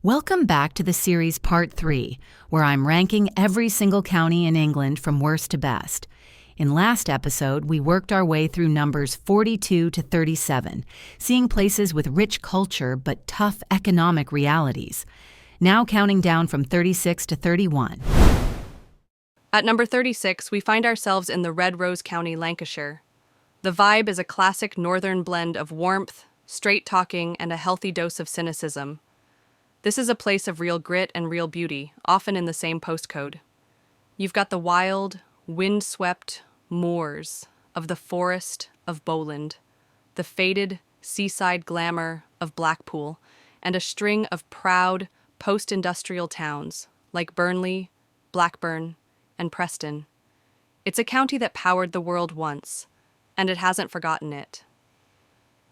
Welcome back to the series Part 3, where I'm ranking every single county in England from worst to best. In last episode, we worked our way through numbers 42 to 37, seeing places with rich culture but tough economic realities. Now counting down from 36 to 31. At number 36, we find ourselves in the Red Rose County, Lancashire. The vibe is a classic northern blend of warmth, straight-talking, and a healthy dose of cynicism. This is a place of real grit and real beauty, often in the same postcode. You've got the wild, wind-swept moors of the Forest of Bowland, the faded seaside glamour of Blackpool, and a string of proud post-industrial towns like Burnley, Blackburn, and Preston. It's a county that powered the world once, and it hasn't forgotten it.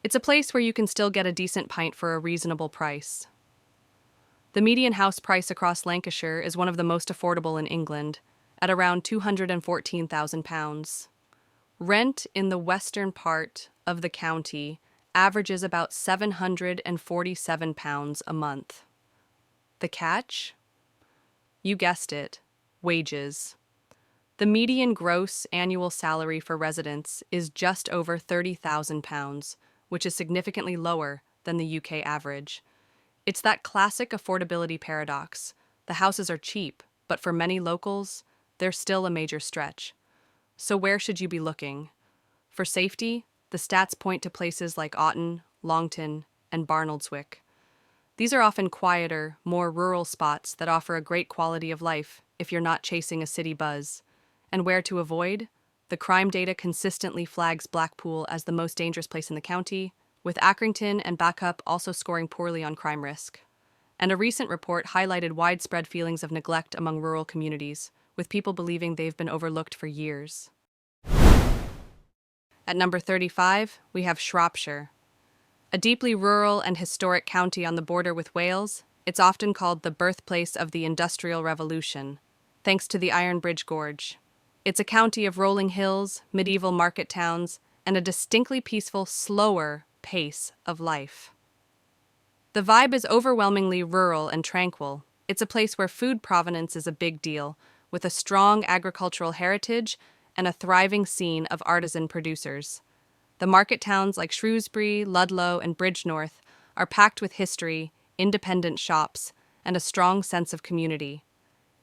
It's a place where you can still get a decent pint for a reasonable price. The median house price across Lancashire is one of the most affordable in England, at around £214,000. Rent in the western part of the county averages about £747 a month. The catch? You guessed it, wages. The median gross annual salary for residents is just over £30,000, which is significantly lower than the UK average. It's that classic affordability paradox. The houses are cheap, but for many locals, they're still a major stretch. So where should you be looking? For safety, the stats point to places like Otten, Longton, and Barnoldswick. These are often quieter, more rural spots that offer a great quality of life if you're not chasing a city buzz. And where to avoid? The crime data consistently flags Blackpool as the most dangerous place in the county, with Accrington and Backup also scoring poorly on crime risk. And a recent report highlighted widespread feelings of neglect among rural communities, with people believing they've been overlooked for years. At number 35, we have Shropshire. A deeply rural and historic county on the border with Wales, it's often called the birthplace of the Industrial Revolution, thanks to the Iron Bridge Gorge. It's a county of rolling hills, medieval market towns, and a distinctly peaceful, slower pace of life. The vibe is overwhelmingly rural and tranquil. It's a place where food provenance is a big deal, with a strong agricultural heritage and a thriving scene of artisan producers. The market towns like Shrewsbury, Ludlow, and Bridgnorth are packed with history, independent shops, and a strong sense of community.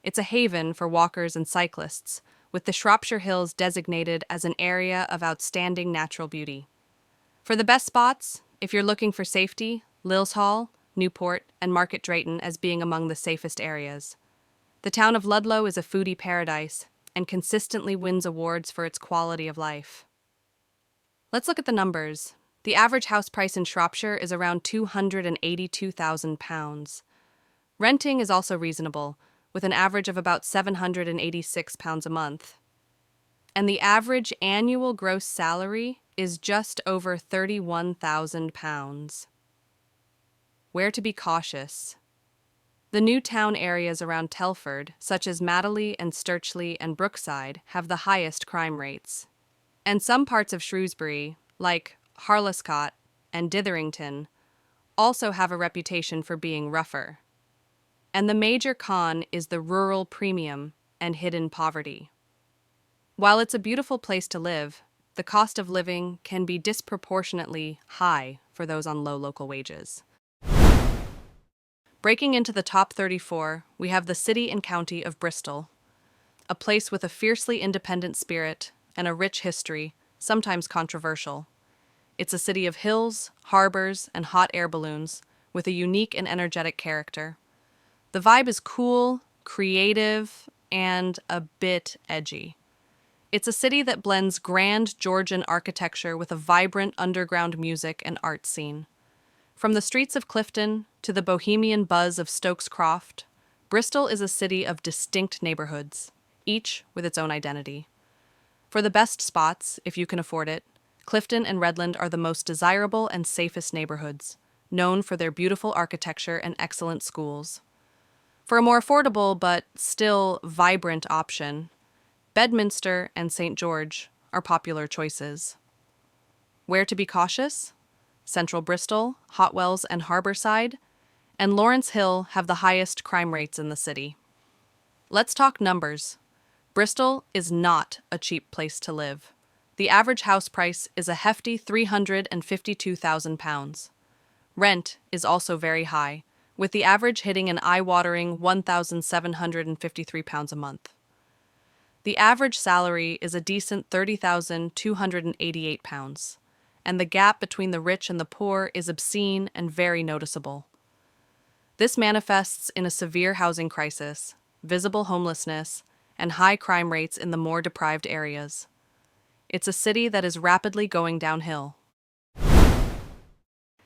It's a haven for walkers and cyclists, with the Shropshire Hills designated as an area of outstanding natural beauty. For the best spots, if you're looking for safety, Lilshall, Newport, and Market Drayton as being among the safest areas. The town of Ludlow is a foodie paradise and consistently wins awards for its quality of life. Let's look at the numbers. The average house price in Shropshire is around £282,000. Renting is also reasonable, with an average of about £786 a month. And the average annual gross salary is just over £31,000. Where to be cautious? The new town areas around Telford, such as Madeley and Sturchley and Brookside, have the highest crime rates. And some parts of Shrewsbury, like Harlescott and Ditherington, also have a reputation for being rougher. And the major con is the rural premium and hidden poverty. While it's a beautiful place to live, the cost of living can be disproportionately high for those on low local wages. Breaking into the top 34, we have the city and county of Bristol, a place with a fiercely independent spirit and a rich history, sometimes controversial. It's a city of hills, harbors, and hot air balloons, with a unique and energetic character. The vibe is cool, creative, and a bit edgy. It's a city that blends grand Georgian architecture with a vibrant underground music and art scene. From the streets of Clifton to the bohemian buzz of Stokes Croft, Bristol is a city of distinct neighborhoods, each with its own identity. For the best spots, if you can afford it, Clifton and Redland are the most desirable and safest neighborhoods, known for their beautiful architecture and excellent schools. For a more affordable but still vibrant option, Bedminster and St. George are popular choices. Where to be cautious? Central Bristol, Hotwells, and Harbourside, and Lawrence Hill have the highest crime rates in the city. Let's talk numbers. Bristol is not a cheap place to live. The average house price is a hefty £352,000. Rent is also very high, with the average hitting an eye-watering £1,753 a month. The average salary is a decent £30,288, and the gap between the rich and the poor is obscene and very noticeable. This manifests in a severe housing crisis, visible homelessness, and high crime rates in the more deprived areas. It's a city that is rapidly going downhill.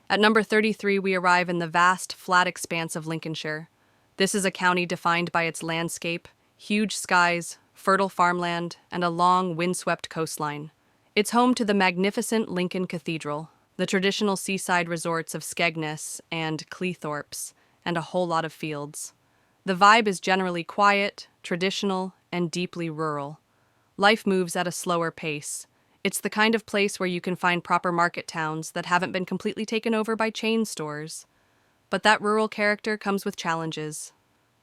At number 33, we arrive in the vast, flat expanse of Lincolnshire. This is a county defined by its landscape, huge skies, fertile farmland, and a long, windswept coastline. It's home to the magnificent Lincoln Cathedral, the traditional seaside resorts of Skegness and Cleethorpes, and a whole lot of fields. The vibe is generally quiet, traditional, and deeply rural. Life moves at a slower pace. It's the kind of place where you can find proper market towns that haven't been completely taken over by chain stores. But that rural character comes with challenges.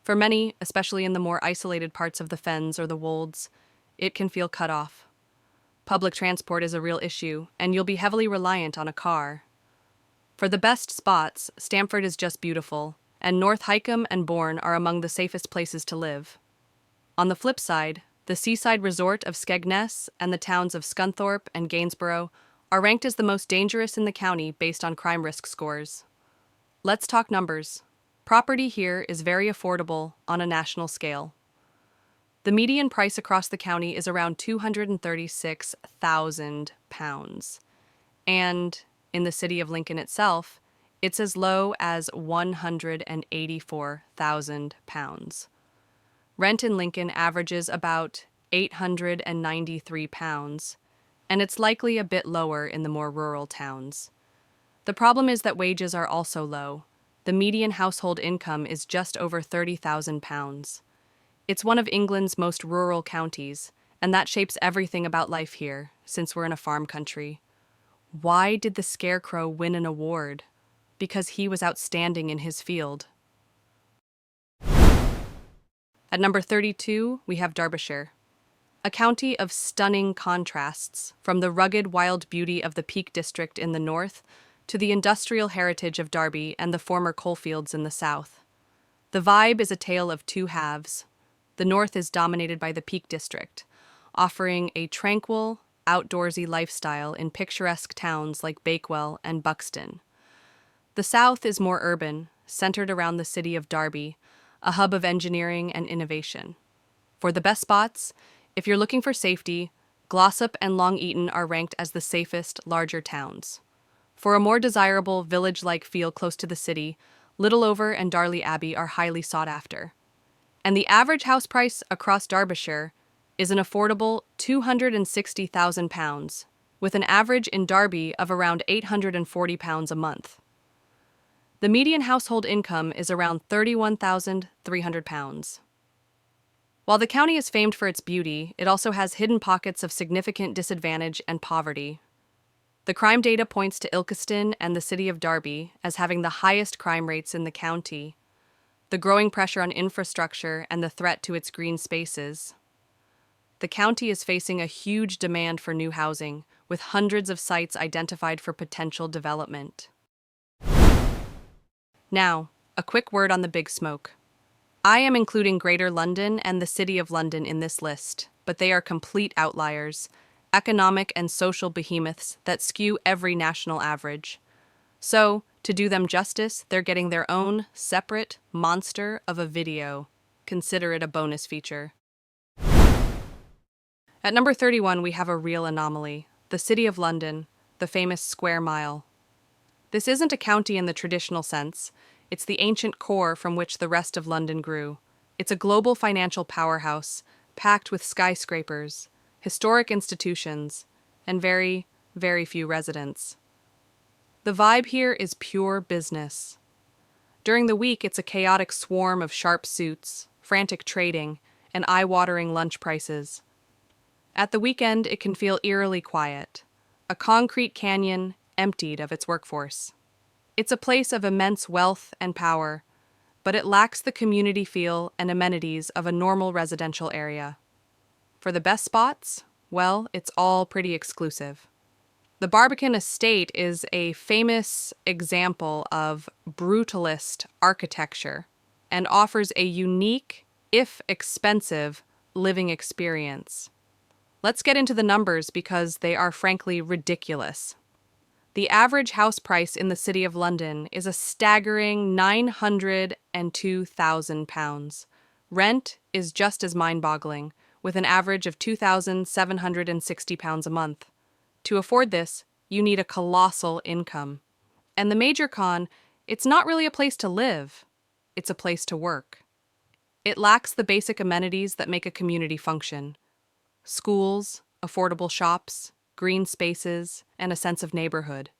For many, especially in the more isolated parts of the fens or the wolds, it can feel cut off. Public transport is a real issue, and you'll be heavily reliant on a car. For the best spots, Stamford is just beautiful, and North Hykeham and Bourne are among the safest places to live. On the flip side, the seaside resort of Skegness and the towns of Scunthorpe and Gainsborough are ranked as the most dangerous in the county based on crime risk scores. Let's talk numbers. Property here is very affordable on a national scale. The median price across the county is around £236,000, and in the city of Lincoln itself, it's as low as £184,000. Rent in Lincoln averages about £893, and it's likely a bit lower in the more rural towns. The problem is that wages are also low. The median household income is just over £30,000. It's one of England's most rural counties, and that shapes everything about life here, since we're in a farm country. Why did the Scarecrow win an award? Because he was outstanding in his field. At number 32, we have Derbyshire, a county of stunning contrasts, from the rugged wild beauty of the Peak District in the north to the industrial heritage of Derby and the former coalfields in the south. The vibe is a tale of two halves. The north is dominated by the Peak District, offering a tranquil, outdoorsy lifestyle in picturesque towns like Bakewell and Buxton. The south is more urban, centered around the city of Derby, a hub of engineering and innovation. For the best spots, if you're looking for safety, Glossop and Long Eaton are ranked as the safest, larger towns. For a more desirable, village-like feel close to the city, Littleover and Darley Abbey are highly sought after. And the average house price across Derbyshire is an affordable £260,000, with an average in Derby of around £840 a month. The median household income is around £31,300. While the county is famed for its beauty, it also has hidden pockets of significant disadvantage and poverty. The crime data points to Ilkeston and the city of Derby as having the highest crime rates in the county. The growing pressure on infrastructure and the threat to its green spaces. The county is facing a huge demand for new housing, with hundreds of sites identified for potential development. Now, a quick word on the Big Smoke. I am including Greater London and the City of London in this list, but they are complete outliers, economic and social behemoths that skew every national average. So, to do them justice, they're getting their own separate monster of a video. Consider it a bonus feature. At number 31, we have a real anomaly, the City of London, the famous Square Mile. This isn't a county in the traditional sense. It's the ancient core from which the rest of London grew. It's a global financial powerhouse, packed with skyscrapers, historic institutions, and very, very few residents. The vibe here is pure business. During the week, it's a chaotic swarm of sharp suits, frantic trading, and eye-watering lunch prices. At the weekend, it can feel eerily quiet, a concrete canyon emptied of its workforce. It's a place of immense wealth and power, but it lacks the community feel and amenities of a normal residential area. For the best spots, well, it's all pretty exclusive. The Barbican Estate is a famous example of brutalist architecture and offers a unique, if expensive, living experience. Let's get into the numbers because they are frankly ridiculous. The average house price in the City of London is a staggering £902,000. Rent is just as mind-boggling, with an average of £2,760 a month. To afford this, you need a colossal income. And the major con, it's not really a place to live, it's a place to work. It lacks the basic amenities that make a community function: schools, affordable shops, green spaces, and a sense of neighborhood.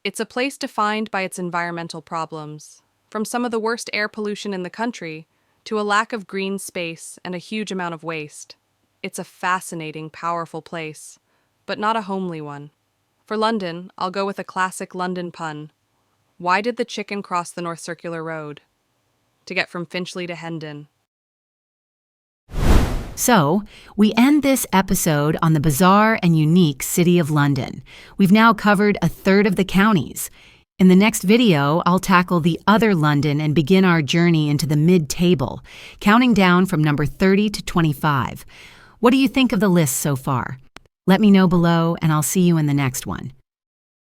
It's a place defined by its environmental problems, from some of the worst air pollution in the country to a lack of green space and a huge amount of waste. It's a fascinating, powerful place, but not a homely one. For London, I'll go with a classic London pun. Why did the chicken cross the North Circular Road? To get from Finchley to Hendon. So, we end this episode on the bizarre and unique City of London. We've now covered a third of the counties. In the next video, I'll tackle the other London and begin our journey into the mid-table, counting down from number 30 to 25. What do you think of the list so far? Let me know below, and I'll see you in the next one.